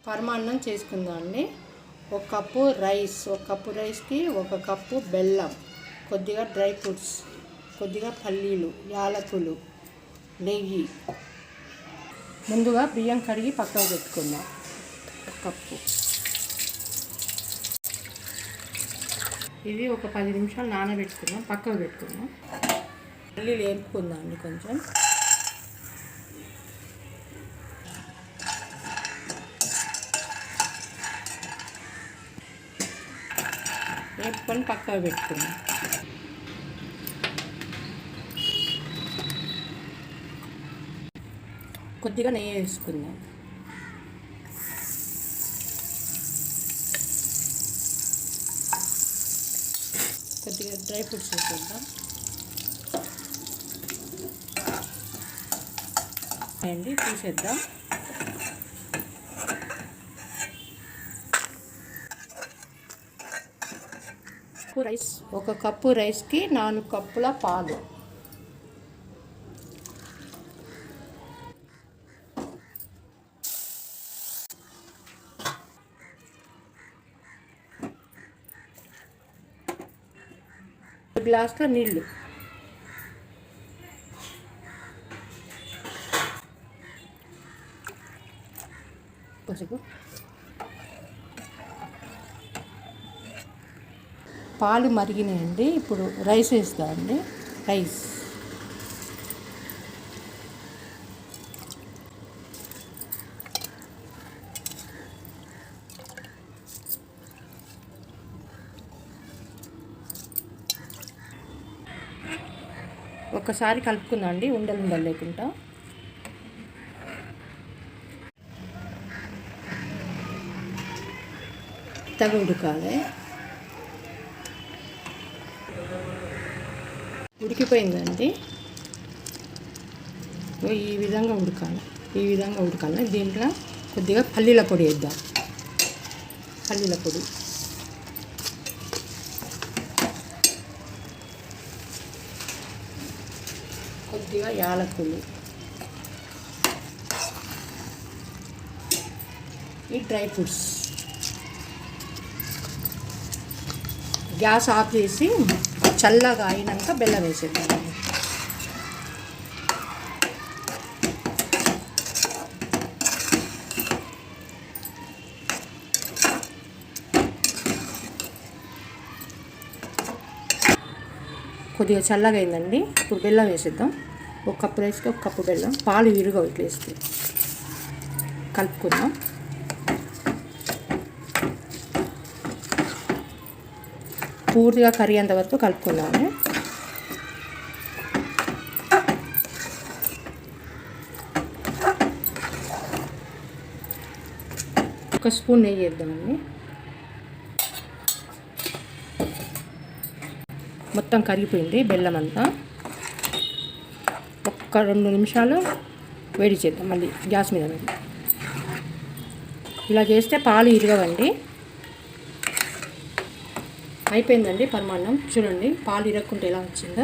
పరమాన్నం చేసుకుందాం అండి. ఒక కప్పు రైస్కి ఒక కప్పు బెల్లం, కొద్దిగా డ్రై ఫ్రూట్స్, కొద్దిగా పల్లీలు, యాలకులు, నెయ్యి. ముందుగా బియ్యం కడిగి పక్కకు పెట్టుకుందాం. ఒక కప్పు ఇది ఒక 10 నిమిషాలు నానబెట్టుకుందాం, పక్కకు పెట్టుకుందాం. పల్లీలు వేపుకుందాం అండి. కొంచెం వేపుకొని పక్కకు పెట్టుకుందాం. కొద్దిగా నెయ్యి వేసుకుందాం. కొద్దిగా డ్రై ఫ్రూట్స్ వేసుకుందాం అండి. తీసేద్దాం. ఒక కప్పు రైస్కి 4 కప్పుల పాలు. గ్లాసులో నీళ్ళు. పసుపు. పాలు మరిగినాయండి. ఇప్పుడు రైస్ వేస్తామండి. రైస్ ఒకసారి కలుపుకుందాం అండి, ఉండలు లేకుండా. ఉడకాలి. ఉడికిపోయిందండి. ఈ విధంగా ఉడకాలి. దీంట్లో కొద్దిగా పల్లీల పొడి వేద్దాం. పల్లీల పొడి, కొద్దిగా యాలకులు, ఈ డ్రై ఫ్రూట్స్. గ్యాస్ ఆఫ్ చేసి చల్లగా అయినాక బెల్లం వేసేద్దాం. కొద్దిగా చల్లగా అయిందండి. ఇప్పుడు బెల్లం వేసేద్దాం. ఒక కప్పు రైస్కి ఒక కప్పు బెల్లం. పాలు విరుగా ఇట్లా వేస్తే కలుపుకుందాం. పూర్తిగా కరిగేంత వరకు కలుపుకుందాము. ఒక స్పూన్ నెయ్యి వేద్దామండి. మొత్తం కరిగిపోయింది బెల్లం అంతా. ఒక్క 2 నిమిషాలు వేడి చేద్దాం. మళ్ళీ గ్యాస్ మీద పెట్టి ఇలా చేస్తే పాలు ఇరగవండి. అయిపోయిందండి పరమాన్నం. చూడండి పాలు ఇరగకుంటే ఎలా వచ్చిందో.